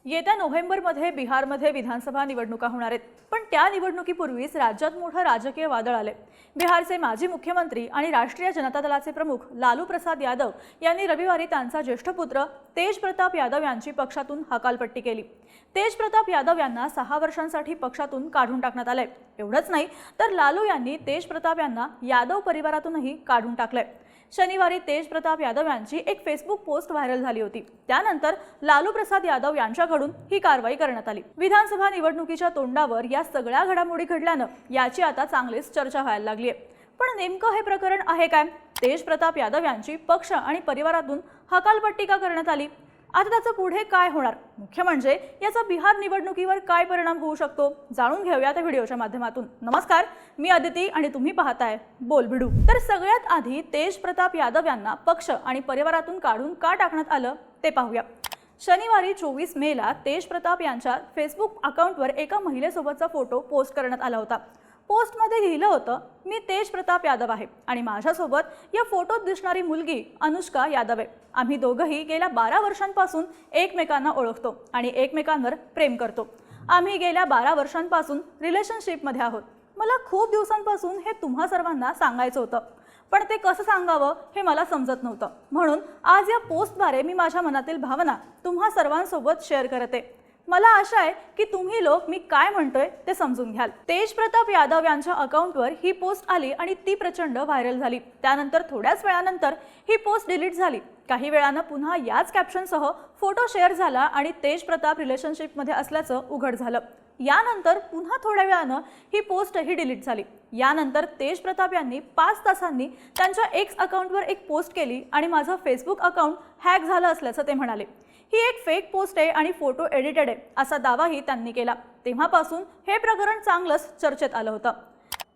येत्या नोव्हेंबरमध्ये बिहारमध्ये विधानसभा निवडणुका होणार आहेत, पण त्या निवडणुकीपूर्वीच राज्यात मोठं राजकीय वादळ आले। बिहारचे माजी मुख्यमंत्री आणि राष्ट्रीय जनता दलाचे प्रमुख लालू प्रसाद यादव यांनी रविवारी त्यांचा ज्येष्ठ पुत्र तेज प्रताप यादव यांची पक्षातून हकालपट्टी केली। तेज प्रताप यादव यांना 6 वर्षांसाठी पक्षातून काढून टाकण्यात आले। एवढंच नाही तर लालू यांनी तेज प्रताप यांना यादव परिवारातूनही काढून टाकले। शनिवारी तेज प्रताप यादव यांची एक फेसबुक पोस्ट व्हायरल झाली होती। त्यानंतर लालू प्रसाद यादव यांच्याकडून ही कारवाई करण्यात आली। विधानसभा निवडणुकीच्या तोंडावर या सगळ्या घडामोडी घडल्यानं याची आता चांगलीच चर्चा व्हायला लागली आहे। पण नेमकं हे प्रकरण आहे काय? तेज प्रताप यादव यांची पक्ष आणि परिवारातून हकालपट्टी का करण्यात आली? आता त्याचं पुढे काय होणार? मुख्य म्हणजे याचा बिहार निवडणुकीवर काय परिणाम होऊ शकतो, जाणून घेऊया त्या व्हिडिओच्या माध्यमातून। नमस्कार, मी अदिती आणि तुम्ही पाहताय बोल भिडू। तर सगळ्यात आधी तेज प्रताप यादव यांना पक्ष आणि परिवारातून काढून का टाकण्यात आलं ते पाहूया। शनिवारी 24 मेला तेज प्रताप यांच्या फेसबुक अकाउंटवर एका महिलेसोबतचा फोटो पोस्ट करण्यात आला होता। पोस्टमध्ये लिहिलं होतं, मी तेज प्रताप यादव आहे आणि माझ्यासोबत या फोटोत दिसणारी मुलगी अनुष्का यादव आहे। आम्ही दोघंही गेल्या 12 वर्षांपासून एकमेकांना ओळखतो आणि एकमेकांवर प्रेम करतो। आम्ही गेल्या 12 वर्षांपासून रिलेशनशिपमध्ये आहोत। मला खूप दिवसांपासून हे तुम्हा सर्वांना सांगायचं होतं, पण ते कसं सांगावं हे मला समजत नव्हतं। म्हणून आज या पोस्टद्वारे मी माझ्या मनातील भावना तुम्हा सर्वांसोबत शेअर करते। मला आशा आहे की तुम्ही लोक मी काय म्हणतोय ते समजून घ्याल। तेज प्रताप यादव यांच्या अकाउंटवर ही पोस्ट आली आणि ती प्रचंड व्हायरल झाली। त्यानंतर थोड्याच वेळानंतर ही पोस्ट डिलीट झाली। काही वेळानं पुन्हा याच कॅप्शनसह फोटो शेअर झाला आणि तेज प्रताप रिलेशनशिपमध्ये असल्याचं उघड झालं। यानंतर पुन्हा थोड्या वेळानं ही पोस्टही डिलीट झाली। यानंतर तेज प्रताप यांनी 5 तासांनी त्यांच्या एक्स अकाउंटवर एक पोस्ट केली आणि माझं फेसबुक अकाउंट हॅक झालं असल्याचं ते म्हणाले। ही एक फेक पोस्ट आहे आणि फोटो एडिटेड आहे असा दावाही त्यांनी केला। तेव्हापासून हे प्रकरण चांगलंच चर्चेत आलं होतं।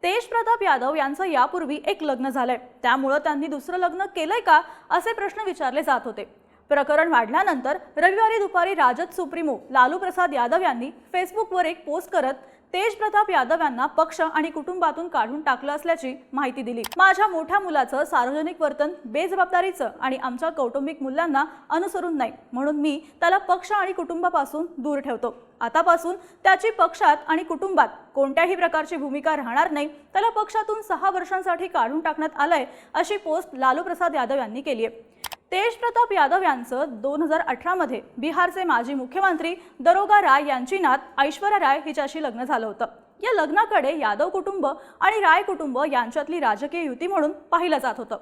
तेज प्रताप यादव यांचं यापूर्वी एक लग्न झालंय, त्यामुळे त्यांनी दुसरं लग्न केलंय का असे प्रश्न विचारले जात होते। प्रकरण वाढल्यानंतर रविवारी दुपारी राजद सुप्रीमो लालू प्रसाद यादव यांनी फेसबुकवर एक पोस्ट करत तेज प्रताप यादव यांना पक्ष आणि कुटुंबातून काढून टाकलं असल्याची माहिती दिली। माझ्या मोठ्या मुलाचं सार्वजनिक वर्तन बेजबाबदारीचं आणि आमच्या कौटुंबिक मूल्यांना अनुसरून नाही, म्हणून मी त्याला पक्ष आणि कुटुंबापासून दूर ठेवतो। आतापासून त्याची पक्षात आणि कुटुंबात कोणत्याही प्रकारची भूमिका राहणार नाही। त्याला पक्षातून 6 वर्षांसाठी काढून टाकण्यात आलंय अशी पोस्ट लालू प्रसाद यादव यांनी केली आहे। तेज प्रताप यादव यांचं 2018 मध्ये बिहारचे माजी मुख्यमंत्री दरोगा राय यांची नात ऐश्वर्या राय हिच्याशी लग्न झालं होतं। या लग्नाकडे यादव कुटुंब आणि राय कुटुंब यांच्यातली राजकीय युती म्हणून पाहिलं जात होतं।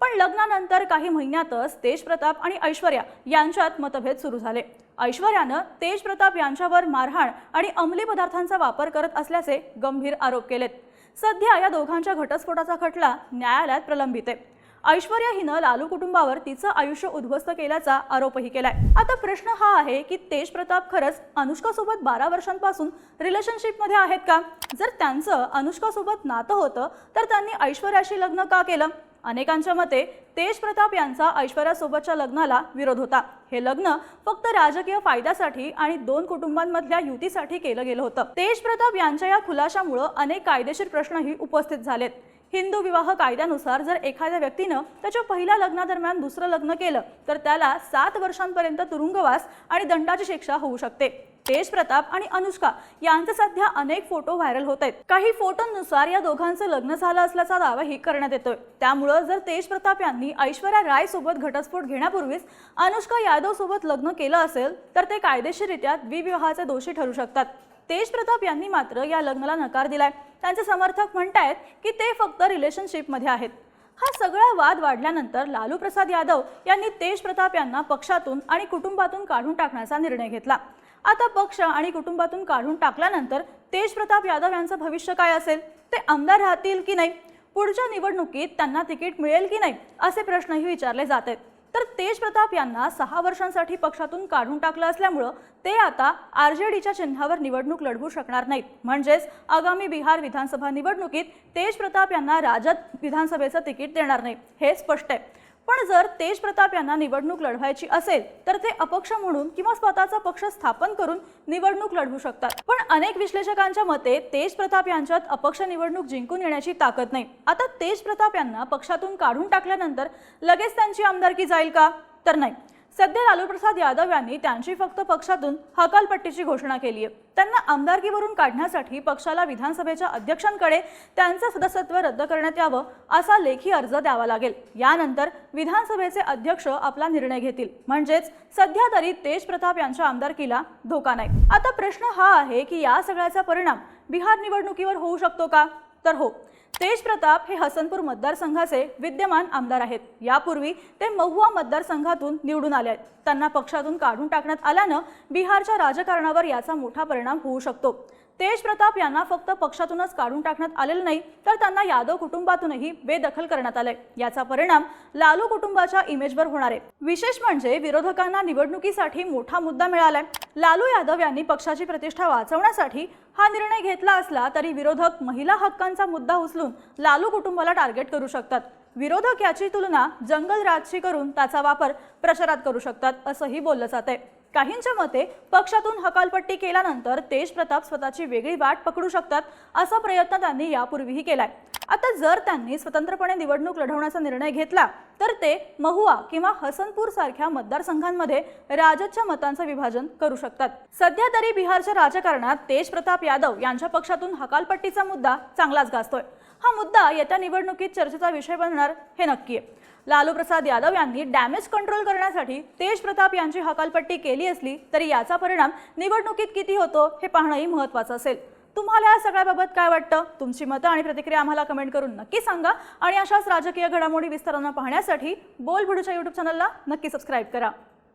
पण लग्नानंतर काही महिन्यातच तेज प्रताप आणि ऐश्वर्या यांच्यात मतभेद सुरू झाले। ऐश्वर्यानं तेज प्रताप यांच्यावर मारहाण आणि अंमली पदार्थांचा वापर करत असल्याचे गंभीर आरोप केलेत। सध्या या दोघांच्या घटस्फोटाचा खटला न्यायालयात प्रलंबित आहे। ऐश्वर्या हिनं लालू कुटुंबावर तिचं आयुष्य उद्ध्वस्त केल्याचा आरोपही केलाय। आता प्रश्न हा आहे की तेज प्रताप खरंच अनुष्का सोबत 12 वर्षांपासून रिलेशनशिपमध्ये आहेत का? जर त्यांचं अनुष्का सोबत नातं होतं तर त्यांनी ऐश्वर्याशी लग्न का केलं? अनेकांच्या मते तेज प्रताप यांचा ऐश्वर्या सोबतच्या लग्नाला विरोध होता। हे लग्न फक्त राजकीय फायद्यासाठी आणि 2 कुटुंबांमधल्या युतीसाठी केलं गेलं होतं। तेज प्रताप यांच्या या खुलाशामुळे अनेक कायदेशीर प्रश्नही उपस्थित झालेत। हिंदू विवाह कायद्यानुसार जर एखाद्या व्यक्तीनं त्याच्या पहिल्या लग्नादरम्यान दुसरं लग्न केलं तर त्याला 7 वर्षांपर्यंत तुरुंगवास आणि दंडाची शिक्षा होऊ शकते। तेज प्रताप आणि अनुष्का यांचे सध्या अनेक फोटो व्हायरल होत आहेत। काही फोटोंनुसार या दोघांचं लग्न झालं असल्याचा दावाही करण्यात येतोय। त्यामुळे जर तेज प्रताप यांनी ऐश्वर्या राय सोबत घटस्फोट घेण्यापूर्वीच अनुष्का यादव सोबत लग्न केलं असेल तर ते कायदेशीररित्या द्विविवाहाचे दोषी ठरू शकतात। तेज प्रताप यांनी मात्र या लग्नाला नकार दिलाय। त्यांचे समर्थक म्हणतायत की ते फक्त रिलेशनशिपमध्ये आहेत। हा सगळा वाद वाढल्यानंतर लालू प्रसाद यादव यांनी तेज प्रताप यांना पक्षातून आणि कुटुंबातून काढून टाकण्याचा निर्णय घेतला। आता पक्ष आणि कुटुंबातून काढून टाकल्यानंतर तेज प्रताप यादव यांचं भविष्य काय असेल? ते आमदार राहतील की नाही? पुढच्या निवडणुकीत त्यांना तिकीट मिळेल की नाही असे प्रश्नही विचारले जात आहेत। तर तेज प्रताप यांना 6 वर्षांसाठी पक्षातून काढून टाकलं असल्यामुळे ते आता आरजेडीच्या चिन्हावर निवडणूक लढवू शकणार नाहीत। म्हणजेच आगामी बिहार विधानसभा निवडणुकीत तेज प्रताप यांना राजद विधानसभेचं तिकीट देणार नाही हे स्पष्ट आहे। पण जर तेज प्रताप यांना निवडणूक लढवायची असेल तर ते अपक्ष म्हणून किंवा स्वतःचा पक्ष स्थापन करून निवडणूक लढवू शकतात। पण अनेक विश्लेषकांच्या मते तेज प्रताप यांच्यात अपक्ष निवडणूक जिंकून येण्याची ताकद नाही। आता तेज प्रताप यांना पक्षातून काढून टाकल्यानंतर लगेच त्यांची आमदारकी जाईल का? तर नाही। सध्या लालू प्रसाद यादव यांनी त्यांची फक्त पक्षातून हकालपट्टीची घोषणा केली आहे। त्यांना आमदारकीवरून काढण्यासाठी पक्षाला विधानसभेच्या अध्यक्षांकडे त्यांचे सदस्यत्व रद्द करण्यात यावं असा लेखी अर्ज द्यावा लागेल। यानंतर विधानसभेचे अध्यक्ष आपला निर्णय घेतील। म्हणजेच सध्या तरी तेजप्रताप यांच्या आमदारकीला धोका नाही। आता प्रश्न हा आहे की या सगळ्याचा परिणाम बिहार निवडणुकीवर होऊ शकतो का? तर हो, तेजप्रताप हे हसनपूर मतदारसंघाचे विद्यमान आमदार आहेत। यापूर्वी ते महुआ मतदारसंघातून निवडून आले आहेत। त्यांना पक्षातून काढून टाकण्यात आल्यानं बिहारच्या राजकारणावर याचा मोठा परिणाम होऊ शकतो। तेजप्रताप यांना फक्त पक्षातूनच काढून टाकण्यात आलेलं नाही, तर त्यांना यादव कुटुंबातूनही बेदखल करण्यात आले। याचा परिणाम लालू कुटुंबाच्या इमेजवर होणार आहे। विशेष म्हणजे विरोधकांना निवडणुकीसाठी मोठा मुद्दा मिळालाय। लालू यादव यांनी पक्षाची प्रतिष्ठा वाचवण्यासाठी हा निर्णय घेतला असला तरी विरोधक महिला हक्कांचा मुद्दा उचलून लालू कुटुंबाला टार्गेट करू शकतात। विरोधक याची तुलना जंगल राजशी करून त्याचा वापर प्रचारात करू शकतात असंही बोललं जातंय। काहींच्या मते पक्षातून हकालपट्टी केल्यानंतर तेजप्रताप स्वतःची वेगळी वाट पकडू शकतात असा प्रयत्न त्यांनी यापूर्वीही केलाय। आता जर त्यांनी स्वतंत्रपणे निवडणूक लढवण्याचा निर्णय घेतला तर ते महुआ किंवा हसनपूर सारख्या मतदारसंघांमध्ये राजदच्या मतांचं विभाजन करू शकतात। सध्या तरी बिहारच्या राजकारणात तेजप्रताप यादव यांच्या पक्षातून हकालपट्टीचा मुद्दा चांगलाच गाजतोय। हा मुद्दा येत्या निवडणुकीत चर्चेचा विषय बनणार हे नक्की आहे। लालू प्रसाद यादव यांनी डॅमेज कंट्रोल करण्यासाठी तेजप्रताप यांची हकालपट्टी केली असली तरी याचा परिणाम निवडणुकीत किती होतो हे पाहणंही महत्त्वाचं असेल। तुम्हाला या सगळ्याबाबत काय वाटतं? तुमची मतं आणि प्रतिक्रिया आम्हाला कमेंट करून नक्की सांगा आणि अशाच राजकीय घडामोडी विस्ताराने पाहण्यासाठी बोल भिडूच्या YouTube चॅनलला नक्की सबस्क्राइब करा।